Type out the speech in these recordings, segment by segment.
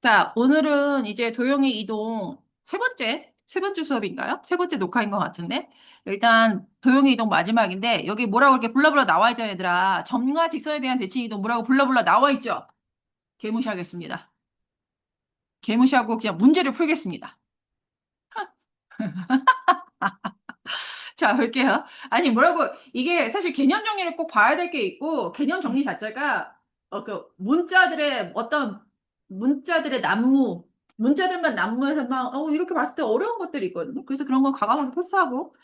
자, 오늘은 이제 도형의 이동 세 번째 수업인가요? 세 번째 녹화인 것 같은데. 일단 도형의 이동 마지막인데 여기 뭐라고 이렇게 불러불러 나와 있잖아요, 얘들아. 점과 직선에 대한 대칭 이동 뭐라고 불러불러 나와 있죠? 개무시하겠습니다. 개무시하고 그냥 문제를 풀겠습니다. 자, 볼게요. 아니, 뭐라고, 이게 사실 개념 정리를 꼭 봐야 될 게 있고, 개념 정리 자체가, 문자들의 어떤, 문자들의 난무, 문자들만 난무해서 막, 이렇게 봤을 때 어려운 것들이 있거든요. 그래서 그런 건 과감하게 패스하고,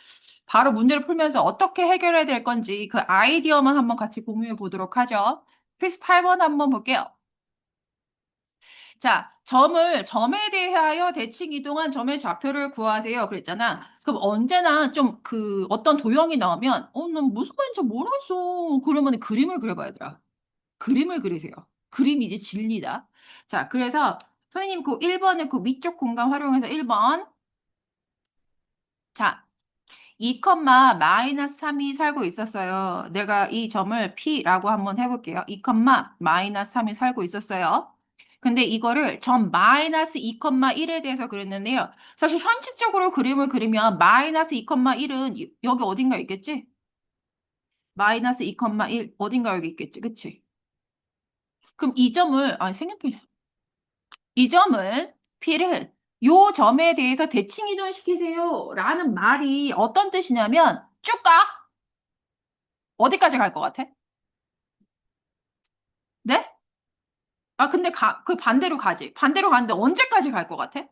바로 문제를 풀면서 어떻게 해결해야 될 건지 그 아이디어만 한번 같이 공유해 보도록 하죠. 필수 8번 한번 볼게요. 자, 점에 대하여 대칭 이동한 점의 좌표를 구하세요. 그랬잖아. 그럼 언제나 좀 어떤 도형이 나오면, 난 무슨 말인지 모르겠어. 그러면 그림을 그려봐야 되라. 그림을 그리세요. 그림이지 진리다. 자, 그래서 선생님 그 1번에 그 위쪽 공간 활용해서 1번. 자, 2, 마이너스 3이 살고 있었어요. 내가 이 점을 P라고 한번 해볼게요. 2, 마이너스 3이 살고 있었어요. 근데 이거를 점 마이너스 2, 1에 대해서 그렸는데요. 사실 현실적으로 그림을 그리면 마이너스 2, 1은 여기 어딘가 있겠지? 마이너스 2, 1 어딘가 여기 있겠지? 그치? 그럼 이 점을, 색연필. 이 점을, P를 요 점에 대해서 대칭 이동시키세요. 라는 말이 어떤 뜻이냐면 쭉 가. 어디까지 갈 것 같아? 네? 근데 그 반대로 가지. 반대로 가는데 언제까지 갈 것 같아?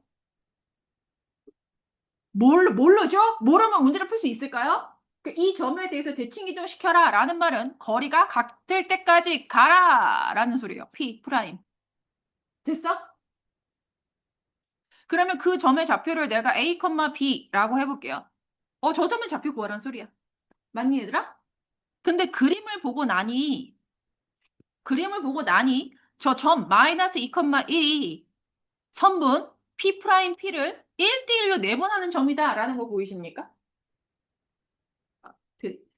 모르죠? 모르면 문제를 풀 수 있을까요? 이 점에 대해서 대칭 이동시켜라 라는 말은 거리가 같을 때까지 가라 라는 소리예요. P 프라임. 됐어? 그러면 그 점의 좌표를 내가 A, B라고 해볼게요. 저 점의 좌표 구하라는 소리야. 맞니, 얘들아? 근데 그림을 보고 나니 저 점 마이너스 2, 1이 선분 P 프라임 P를 1대1로 내분하는 점이다 라는 거 보이십니까?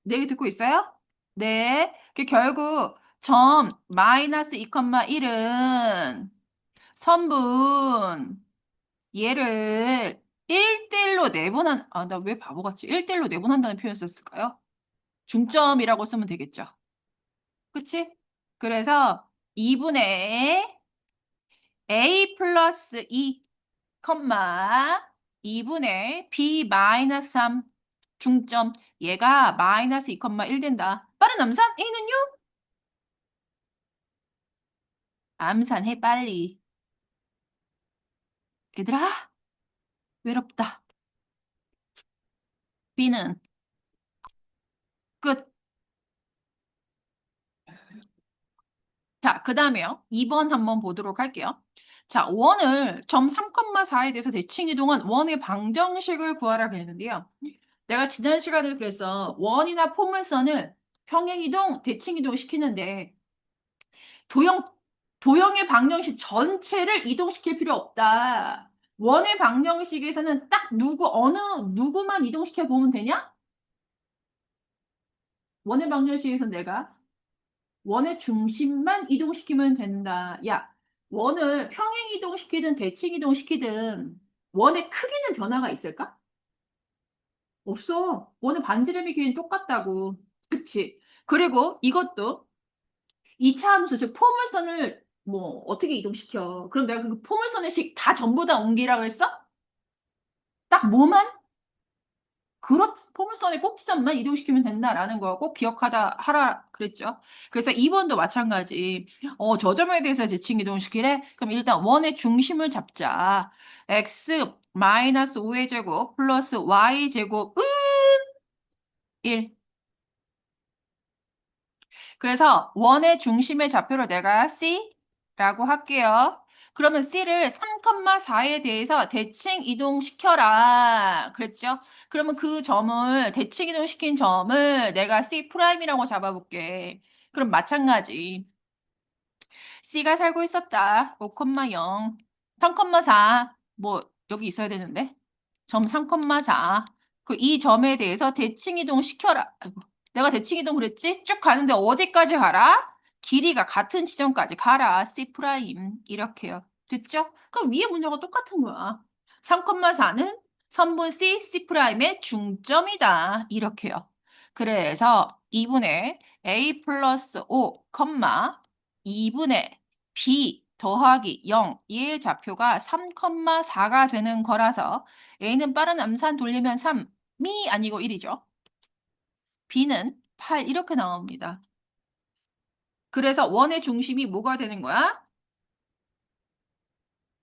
내 얘기 듣고 있어요? 네. 결국 점 마이너스 2, 1은 선분 얘를 1대1로 내분한 나 왜 바보같이 1대1로 내분한다는 표현 썼을까요? 중점이라고 쓰면 되겠죠. 그치? 그래서 2분의 A 플러스 2 2분의 B 마이너스 3 중점 얘가 마이너스 2, 1 된다. 빠른 암산 A는요? 암산해 빨리. 얘들아 외롭다. B는 끝. 자, 그 다음에요. 2번 한번 보도록 할게요. 자, 원을 점 3,4에 대해서 대칭 이동한 원의 방정식을 구하라 그랬는데요. 내가 지난 시간에 그래서 원이나 포물선을 평행 이동, 대칭 이동 시키는데 도형, 도형의 방정식 전체를 이동시킬 필요 없다. 원의 방정식에서는 딱 어느 누구만 이동시켜 보면 되냐? 원의 방정식에서 내가 원의 중심만 이동시키면 된다. 야, 원을 평행 이동시키든 대칭 이동시키든 원의 크기는 변화가 있을까? 없어. 원의 반지름의 길이는 똑같다고. 그치? 그리고 이것도 2차 함수, 즉 포물선을 뭐 어떻게 이동시켜? 그럼 내가 그 포물선의 식 다 전부 다 옮기라 그랬어? 딱 뭐만? 포물선의 꼭지점만 이동시키면 된다라는 거 꼭 하라 그랬죠. 그래서 2번도 마찬가지. 저 점에 대해서 대칭 이동시키래? 그럼 일단 원의 중심을 잡자. x 마이너스 5의 제곱 플러스 y 제곱 1. 그래서 원의 중심의 좌표를 내가 C라고 할게요. 그러면 C를 3,4에 대해서 대칭 이동시켜라. 그랬죠? 그러면 그 점을, 대칭 이동시킨 점을 내가 C 프라임이라고 잡아볼게. 그럼 마찬가지. C가 살고 있었다. 5,0. 3,4. 뭐, 여기 있어야 되는데. 점 3,4. 이 점에 대해서 대칭 이동시켜라. 아이고, 내가 대칭 이동 그랬지? 쭉 가는데 어디까지 가라? 길이가 같은 지점까지 가라. C 프라임. 이렇게요. 됐죠? 그럼 위에 문제가 똑같은 거야. 3,4는 선분 C, C'의 중점이다. 이렇게요. 그래서 2분의 A 플러스 5, 2분의 B 더하기 0, 얘의 좌표가 3,4가 되는 거라서 A는 빠른 암산 돌리면 3이 아니고 1이죠. B는 8 이렇게 나옵니다. 그래서 원의 중심이 뭐가 되는 거야?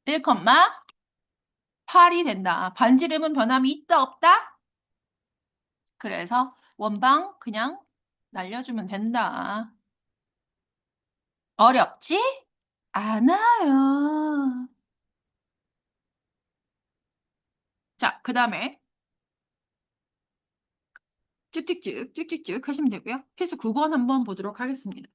1,8이 된다. 반지름은 변함이 있다, 없다? 그래서 원방 그냥 날려주면 된다. 어렵지? 않아요. 자, 그 다음에 쭉쭉쭉 하시면 되고요. 필수 9번 한번 보도록 하겠습니다.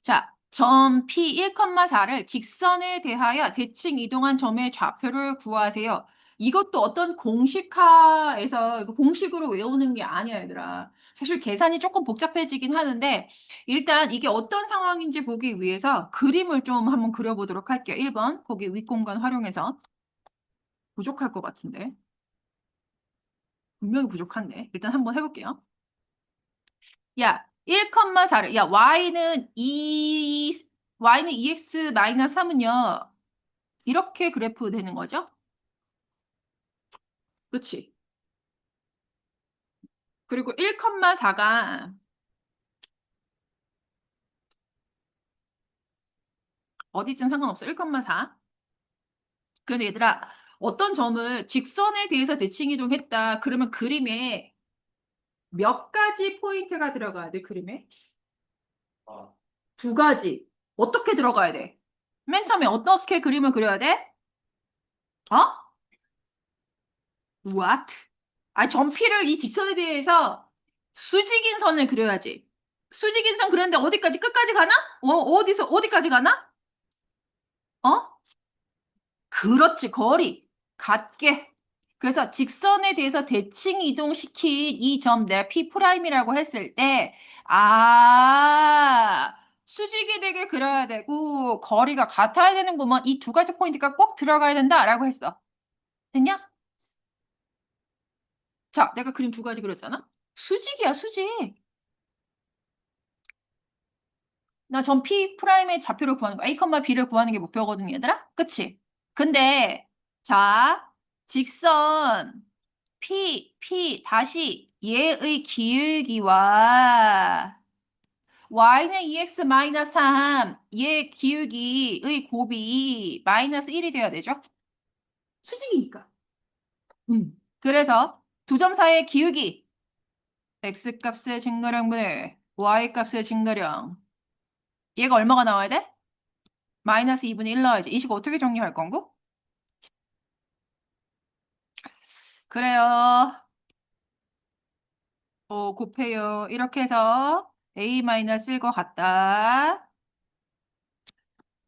자, 점 P 1,4를 직선에 대하여 대칭 이동한 점의 좌표를 구하세요. 이것도 어떤 공식화에서 이거 공식으로 외우는 게 아니야, 얘들아. 사실 계산이 조금 복잡해지긴 하는데 일단 이게 어떤 상황인지 보기 위해서 그림을 좀 한번 그려보도록 할게요. 1번 거기 윗공간 활용해서 부족할 것 같은데 분명히 부족한데 일단 한번 해볼게요. 야, 1,4를 야, y는 2x 3은요. 이렇게 그래프 되는 거죠? 그치? 그리고 1,4가 어디든 상관없어. 1,4. 그런데 얘들아, 어떤 점을 직선에 대해서 대칭 이동했다. 그러면 그림에 몇 가지 포인트가 들어가야 돼, 그림에? 두 가지. 어떻게 들어가야 돼? 맨 처음에 어떻게 그림을 그려야 돼? 어? What? 아, 점피를 이 직선에 대해서 수직인 선을 그려야지. 수직인 선 그렸는데 어디까지 끝까지 가나? 어디서 어디까지 가나? 어? 그렇지, 거리. 같게. 그래서 직선에 대해서 대칭 이동시킨 이 점 내 P'이라고 했을 때, 수직이 되게 그려야 되고, 거리가 같아야 되는구먼. 이 두 가지 포인트가 꼭 들어가야 된다라고 했어. 됐냐? 자, 내가 그림 두 가지 그렸잖아? 수직이야, 수직. 나 점 P'의 좌표를 구하는 거, A, B를 구하는 게 목표거든, 얘들아? 그치? 근데, 자, 직선, 다시 얘의 기울기와 y는 2x-3, 얘 기울기의 곱이 마이너스 1이 돼야 되죠? 수직이니까. 그래서 두 점 사이의 기울기, x값의 증가량분의 y값의 증가량. 얘가 얼마가 나와야 돼? 마이너스 2분의 1 나와야지. 이 식 어떻게 정리할 건고? 그래요. 곱해요. 이렇게 해서 a-1과 같다.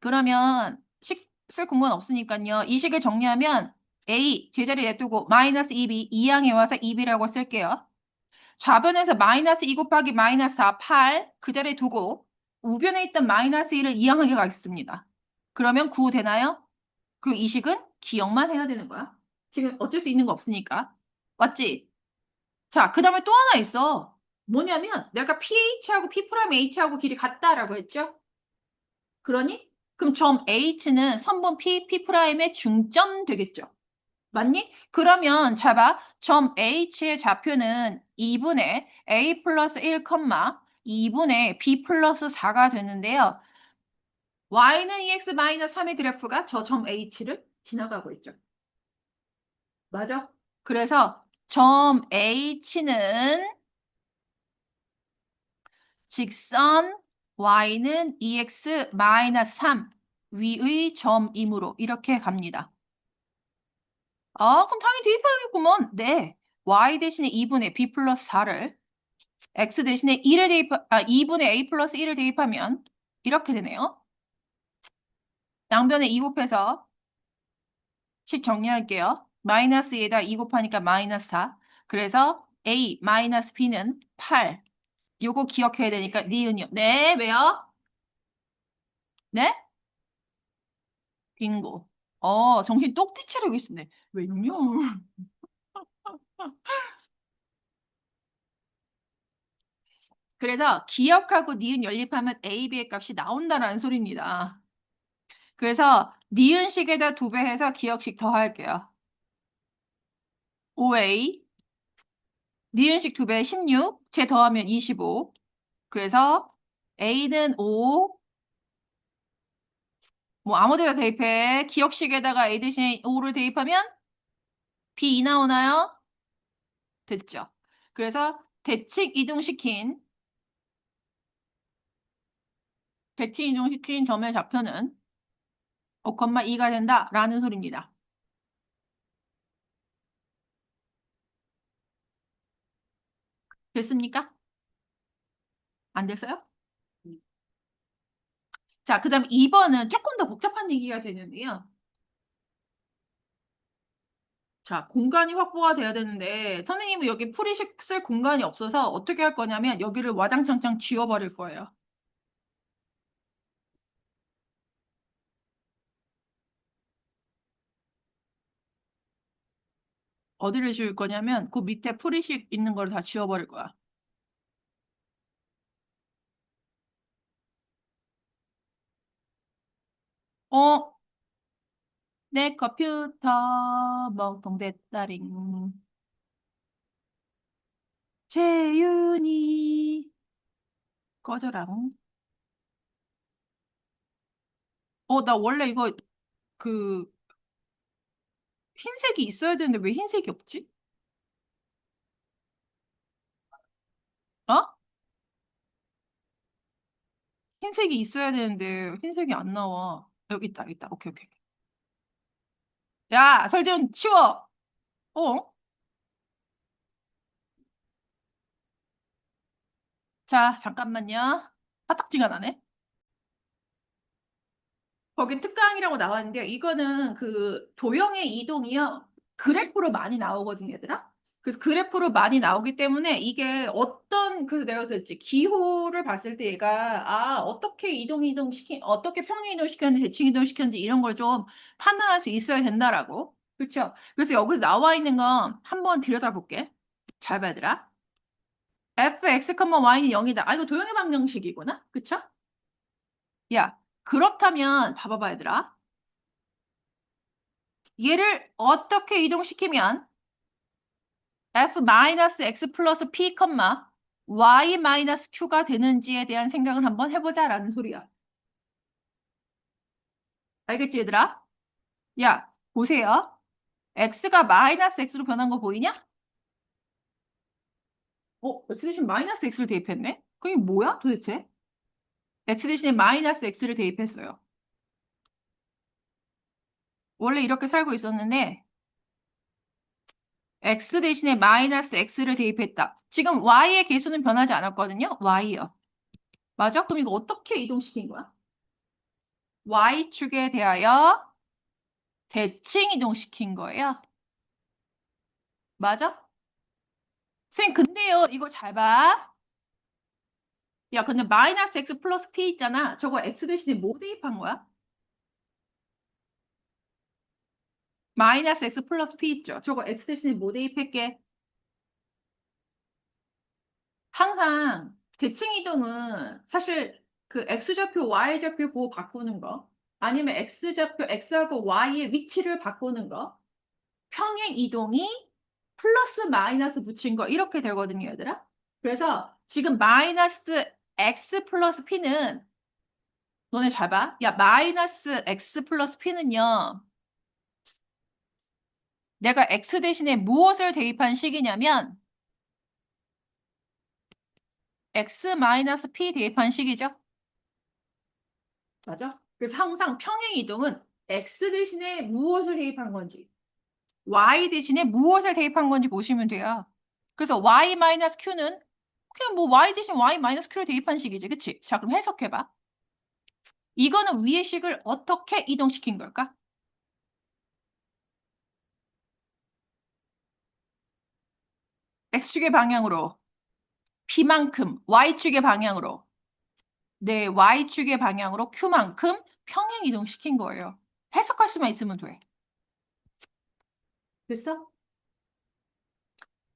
그러면 식 쓸 공간 없으니까요. 이 식을 정리하면 a 제자리 냅두고 마이너스 2b 2항에 와서 2b라고 쓸게요. 좌변에서 마이너스 2 곱하기 마이너스 4, 8 그 자리에 두고 우변에 있던 마이너스 1을 2항에 가겠습니다. 그러면 9 되나요? 그리고 이 식은 기억만 해야 되는 거야. 지금 어쩔 수 있는 거 없으니까. 맞지? 자, 그 다음에 또 하나 있어. 뭐냐면 내가 PH하고 P'H하고 길이 같다라고 했죠? 그러니? 그럼 점 H는 선분 P'의 중점 되겠죠? 맞니? 그러면 잘 봐. 점 H의 좌표는 2분의 A 플러스 1, 2분의 B 플러스 4가 되는데요. Y는 2x 마이너스 3의 그래프가 저 점 H를 지나가고 있죠. 맞아? 그래서 점 H는 직선 y는 2x 마이너스 3 위의 점이므로 이렇게 갑니다. 그럼 당연히 대입하겠구먼. 네. y 대신에 2분의 b 플러스 4를 x 대신에 2분의 a 플러스 1을 대입하면 이렇게 되네요. 양변에 2 곱해서 식 정리할게요. 마이너스에다 2 곱하니까 마이너스 4. 그래서 a 마이너스 b는 8. 요거 기억해야 되니까 니은이요. 네, 왜요? 네? 빙고. 정신 똑띠 차리고 있었네. 왜요? 그래서 기억하고 니은 연립하면 A, B의 값이 나온다라는 소리입니다. 그래서 니은식에다 2배 해서 기억식 더할게요. 5A, 니은식 2배 16, 제 더하면 25. 그래서 A는 5, 뭐 아무 데나 대입해. 기억식에다가 A 대신 5를 대입하면 B 나오나요? 됐죠. 그래서 대칭 이동시킨 점의 좌표는 5,2가 된다라는 소리입니다. 됐습니까? 안 됐어요? 자, 그 다음 2번은 조금 더 복잡한 얘기가 되는데요. 자, 공간이 확보가 돼야 되는데 선생님은 여기 풀이식 쓸 공간이 없어서 어떻게 할 거냐면 여기를 와장창창 지워버릴 거예요. 어디를 지울 거냐면 그 밑에 풀이식 있는 걸 다 지워버릴 거야. 어, 내 컴퓨터 멍통됐다링. 재윤이 꺼져랑. 나 원래 이거 그 흰색이 있어야 되는데 왜 흰색이 없지? 어? 흰색이 있어야 되는데 흰색이 안 나와. 여기 있다, 여기 있다. 오케이, 오케이. 야, 설정 치워. 어? 자, 잠깐만요. 화딱지가 나네. 거긴 특강이라고 나왔는데 이거는 그 도형의 이동이요. 그래프로 많이 나오거든요, 얘들아. 그래서 그래프로 많이 나오기 때문에 이게 그래서 내가 그랬지. 기호를 봤을 때 얘가, 어떻게 어떻게 평행 이동시켰는지 대칭 이동시켰는지 이런 걸 좀 판단할 수 있어야 된다라고. 그렇죠? 그래서 여기서 나와 있는 건 한번 들여다볼게. 잘 봐, 얘들아. fx, y는 0이다. 이거 도형의 방정식이구나. 그쵸? 야, 그렇다면 봐봐봐, 얘들아. 얘를 어떻게 이동시키면 f-x 플러스 p, y-q가 되는지에 대한 생각을 한번 해보자라는 소리야. 알겠지, 얘들아? 야, 보세요. x가 마이너스 x로 변한 거 보이냐? x 대신 마이너스 x를 대입했네? 그게 뭐야, 도대체? x 대신에 마이너스 x를 대입했어요. 원래 이렇게 살고 있었는데 x 대신에 마이너스 x를 대입했다. 지금 y의 개수는 변하지 않았거든요. y요. 맞아? 그럼 이거 어떻게 이동시킨 거야? y축에 대하여 대칭 이동시킨 거예요. 맞아? 쌤, 근데요, 이거 잘 봐. 야, 근데 마이너스 x 플러스 p 있잖아. 저거 x 대신에 뭐 대입한 거야? 마이너스 x 플러스 p 있죠? 저거 x 대신에 뭐 대입할게? 항상 대칭 이동은 사실 그 x좌표, y좌표 보고 바꾸는 거, 아니면 x좌표, x하고 y의 위치를 바꾸는 거, 평행 이동이 플러스 마이너스 붙인 거 이렇게 되거든요, 얘들아. 그래서 지금 마이너스 x 플러스 p는 너네 잘 봐. 야, 마이너스 x 플러스 p는요. 내가 x 대신에 무엇을 대입한 식이냐면 x 마이너스 p 대입한 식이죠. 맞아? 그래서 항상 평행 이동은 x 대신에 무엇을 대입한 건지 y 대신에 무엇을 대입한 건지 보시면 돼요. 그래서 y 마이너스 q는 그냥 뭐 y 대신 y 마이너스 q를 대입한 식이지. 그치? 자, 그럼 해석해봐. 이거는 위의 식을 어떻게 이동시킨 걸까? x축의 방향으로 p만큼 y축의 방향으로 네, y축의 방향으로 q만큼 평행 이동시킨 거예요. 해석할 수만 있으면 돼. 됐어?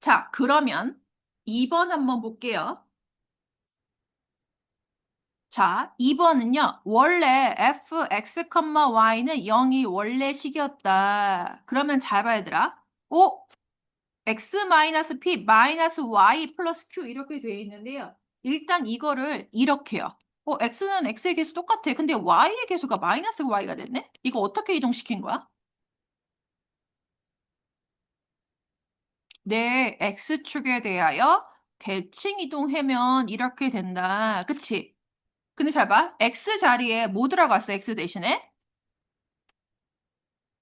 자, 그러면 2번 한번 볼게요. 자, 2번은요. 원래 fx, y는 0이 원래 식이었다. 그러면 잘 봐야 되라. 오, x-p 마이너스 y 플러스 q 이렇게 되어 있는데요. 일단 이거를 이렇게요. x는 x의 개수 똑같아. 근데 y의 개수가 마이너스 y가 됐네? 이거 어떻게 이동시킨 거야? 네, x축에 대하여 대칭 이동하면 이렇게 된다. 그치? 근데 잘 봐. x 자리에 뭐 들어갔어? x 대신에?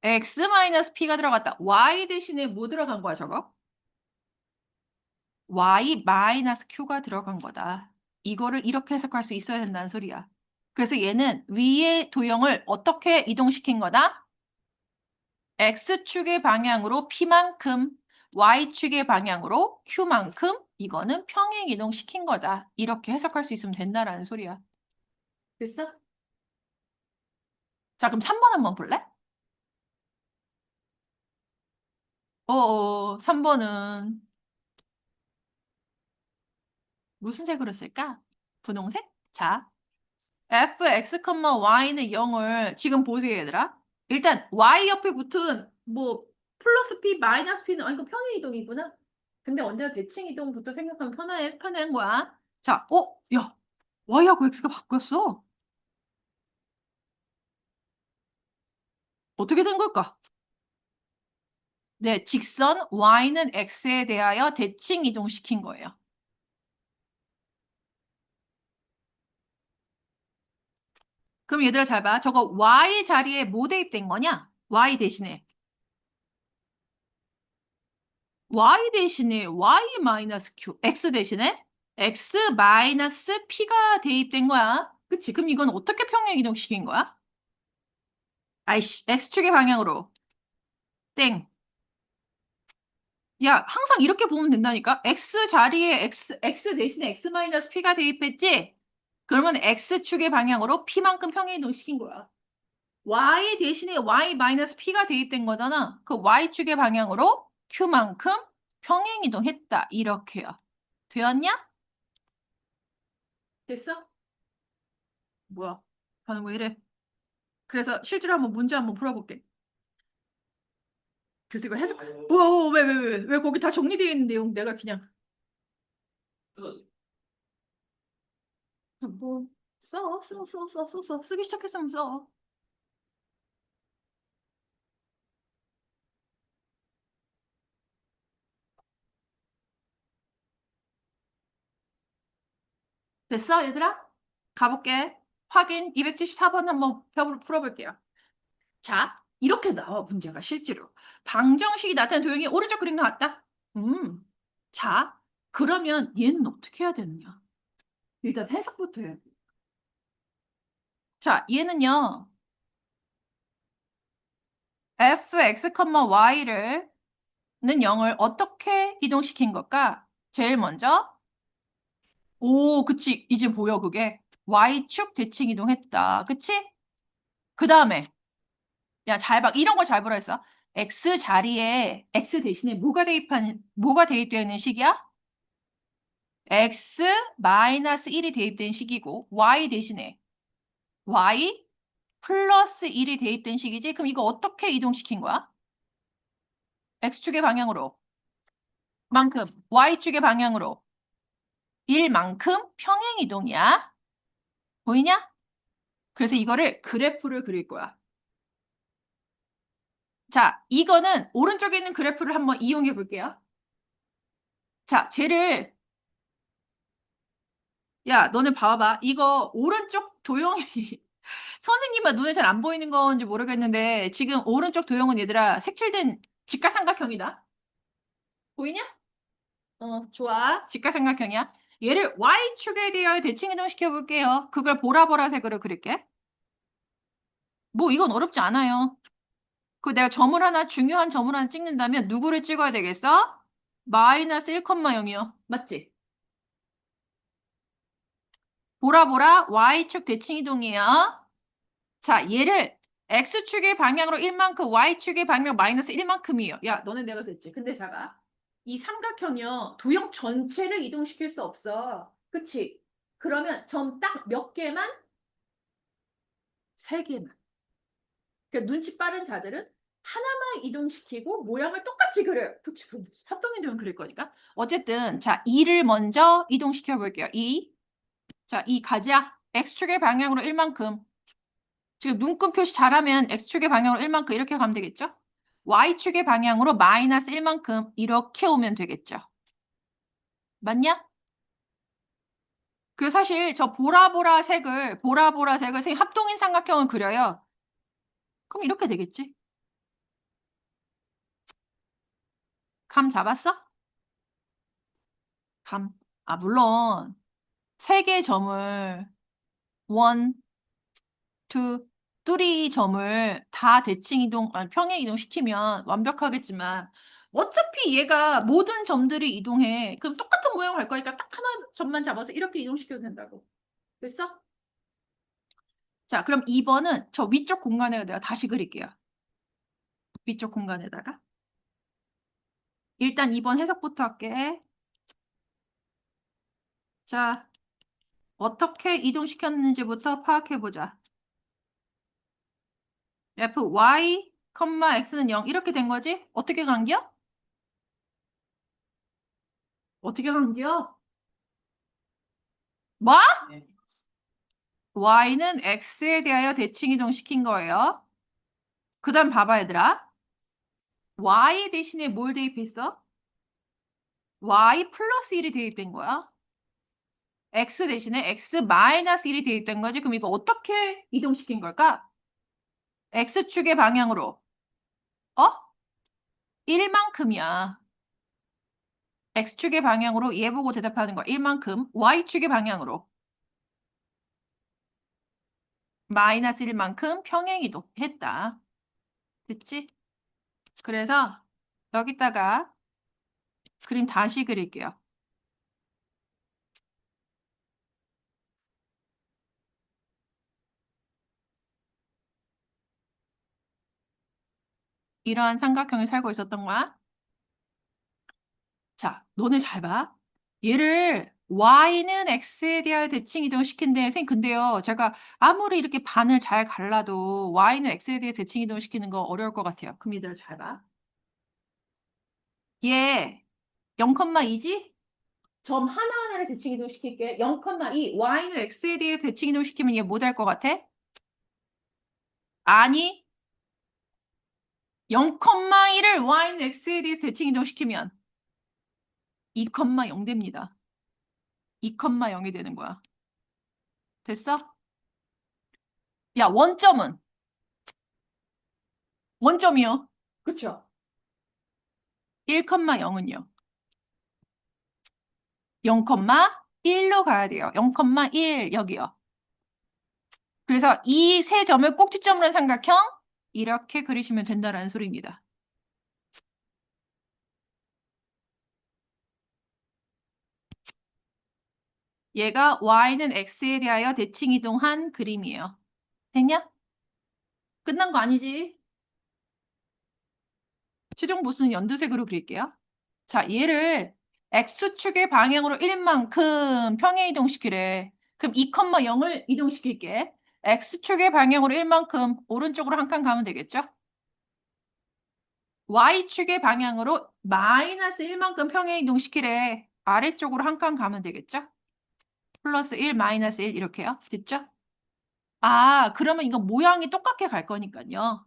x-p가 들어갔다. y 대신에 뭐 들어간 거야, 저거? y-q가 들어간 거다. 이거를 이렇게 해석할 수 있어야 된다는 소리야. 그래서 얘는 위의 도형을 어떻게 이동시킨 거다? x축의 방향으로 p만큼, y축의 방향으로 q만큼 이거는 평행 이동시킨 거다. 이렇게 해석할 수 있으면 된다라는 소리야. 됐어? 자, 그럼 3번 한번 볼래? 3번은 무슨 색으로 쓸까? 분홍색? 자, fx, y는 0을 지금 보세요, 얘들아. 일단 y 옆에 붙은 뭐 플러스 p, 마이너스 p는 이거 평행 이동이구나. 근데 언제나 대칭 이동부터 생각하면 편한 거야. 자, 야, y하고 x가 바뀌었어. 어떻게 된 걸까? 네, 직선 y는 x에 대하여 대칭 이동시킨 거예요. 그럼 얘들아 잘 봐. 저거 y 자리에 뭐 대입된 거냐? y 대신에. y 대신에 y 마이너스 q, x 대신에 x 마이너스 p가 대입된 거야. 그치? 그럼 이건 어떻게 평행 이동시킨 거야? 아이씨, x축의 방향으로. 땡. 야, 항상 이렇게 보면 된다니까? x 자리에 x 대신에 x 마이너스 p가 대입했지? 그러면 x축의 방향으로 p만큼 평행 이동시킨 거야. y 대신에 y 마이너스 p가 대입된 거잖아. 그 y축의 방향으로 q만큼 평행 이동했다. 이렇게요. 되었냐? 됐어? 뭐야? 반응 왜 이래? 그래서 실제로 한번 문제 한번 풀어볼게. 그래서 이거 해석, 왜 거기 다 정리되어 있는 내용 내가 그냥, 뭐, 쓰기 시작했으면 써. 됐어, 얘들아? 가볼게. 확인 274번 한번 풀어볼게요. 자, 이렇게 나와, 문제가 실제로. 방정식이 나타낸 도형이 오른쪽 그림 나왔다. 자, 그러면 얘는 어떻게 해야 되느냐? 일단 해석부터 해야 돼. 자, 얘는요, fx, y를 는 0을 어떻게 이동시킨 걸까? 제일 먼저, 그치. 이제 보여, 그게. Y축 대칭 이동했다. 그치? 그 다음에, 야, 잘 봐. 이런 거 잘 보라 했어. X 자리에, X 대신에 뭐가 대입되어 있는 식이야? X 마이너스 1이 대입된 식이고, Y 대신에 Y 플러스 1이 대입된 식이지? 그럼 이거 어떻게 이동시킨 거야? X축의 방향으로. 만큼, Y축의 방향으로. 1만큼 평행 이동이야. 보이냐? 그래서 이거를 그래프를 그릴 거야. 자, 이거는 오른쪽에 있는 그래프를 한번 이용해 볼게요. 자, 야, 너네 봐봐. 이거 오른쪽 도형이 선생님은 눈에 잘 안 보이는 건지 모르겠는데 지금 오른쪽 도형은 얘들아 색칠된 직각삼각형이다. 보이냐? 좋아. 직각삼각형이야. 얘를 Y축에 대하여 대칭이동 시켜볼게요. 그걸 보라색으로 그릴게. 뭐 이건 어렵지 않아요. 내가 중요한 점을 하나 찍는다면 누구를 찍어야 되겠어? 마이너스 1,0이요. 맞지? 보라, Y축 대칭 이동이에요. 자, 얘를 X축의 방향으로 1만큼, Y축의 방향으로 마이너스 1만큼이에요. 야, 너네 내가 됐지. 근데 자가. 이 삼각형이요. 도형 전체를 이동시킬 수 없어. 그치? 그러면 점 딱 몇 개만? 세 개만. 그러니까 눈치 빠른 자들은 하나만 이동시키고 모양을 똑같이 그려요. 그치? 합동이동은 그릴 거니까. 어쨌든 자, 2를 먼저 이동시켜 볼게요. 2. 자, 2 가자. X축의 방향으로 1만큼. 지금 눈금 표시 잘하면 X축의 방향으로 1만큼 이렇게 가면 되겠죠? Y축의 방향으로 마이너스 1만큼 이렇게 오면 되겠죠? 맞냐? 그 사실 저 보라보라색을 선생님 합동인 삼각형을 그려요. 그럼 이렇게 되겠지? 감 잡았어? 감. 아, 물론 세 개의 점을 원, 투, 쓰리 점을 다 대칭 이동, 아니, 평행 이동 시키면 완벽하겠지만 어차피 얘가 모든 점들이 이동해. 그럼 똑같은 모양 할 거니까 딱 하나 점만 잡아서 이렇게 이동시켜도 된다고. 됐어? 자, 그럼 2번은 저 위쪽 공간에 내가 다시 그릴게요. 위쪽 공간에다가. 일단 2번 해석부터 할게. 자, 어떻게 이동시켰는지부터 파악해보자. f, y, x는 0 이렇게 된 거지? 어떻게 간겨? 어떻게 간겨? 뭐? y는 x에 대하여 대칭 이동시킨 거예요. 그 다음 봐봐 얘들아. y 대신에 뭘 대입했어? y 플러스 1이 대입된 거야. x 대신에 x 마이너스 1이 대입된 거지. 그럼 이거 어떻게 이동시킨 걸까? x축의 방향으로. 어? 1만큼이야. x축의 방향으로 얘 보고 대답하는 거야. 1만큼. y축의 방향으로. 마이너스 1만큼 평행 이동했다. 됐지? 그래서 여기다가 그림 다시 그릴게요. 이러한 삼각형이 살고 있었던 거야. 자, 너네 잘 봐. 얘를 y는 x에 대하여 대칭 이동시킨대. 선생님, 근데요, 제가 아무리 이렇게 반을 잘 갈라도 y는 x에 대해 대칭 이동시키는 거 어려울 것 같아요. 그럼 얘들아 잘 봐. 얘 0,2지? 점 하나하나를 대칭 이동시킬게. 0,2. y는 x에 대해 대칭 이동시키면 얘 뭐 될 것 같아? 아니, 0,1을 y는 x에 대해 대칭 이동시키면 2,0 됩니다. 2,0이 되는 거야. 됐어? 야, 원점은? 원점이요. 그쵸? 1,0은요. 0,1로 가야 돼요. 0,1 여기요. 그래서 이 세 점을 꼭지점으로 한 삼각형 이렇게 그리시면 된다는 소리입니다. 얘가 y는 x에 대하여 대칭 이동한 그림이에요. 됐냐? 끝난 거 아니지? 최종 보수는 연두색으로 그릴게요. 자, 얘를 x축의 방향으로 1만큼 평행 이동시키래. 그럼 2,0을 이동시킬게. x축의 방향으로 1만큼 오른쪽으로 한 칸 가면 되겠죠? y축의 방향으로 마이너스 1만큼 평행 이동시키래. 아래쪽으로 한 칸 가면 되겠죠? 플러스 1, 마이너스 1 이렇게요. 됐죠? 아, 그러면 이거 모양이 똑같게 갈 거니까요.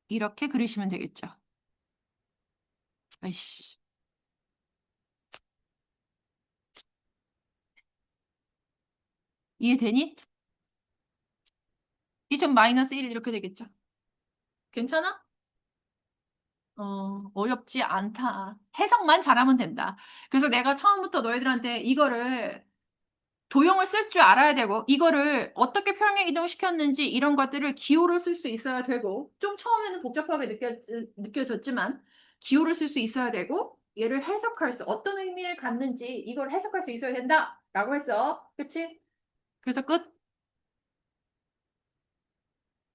이렇게 그리시면 되겠죠. 아이씨. 이해되니? 이 점 마이너스 1 이렇게 되겠죠? 괜찮아? 어렵지 않다. 해석만 잘하면 된다. 그래서 내가 처음부터 너희들한테 이거를 도형을 쓸 줄 알아야 되고 이거를 어떻게 평행 이동시켰는지 이런 것들을 기호를 쓸 수 있어야 되고 좀 처음에는 복잡하게 느껴졌지만 기호를 쓸 수 있어야 되고 얘를 해석할 수 어떤 의미를 갖는지 이걸 해석할 수 있어야 된다라고 했어. 그치? 그래서 끝.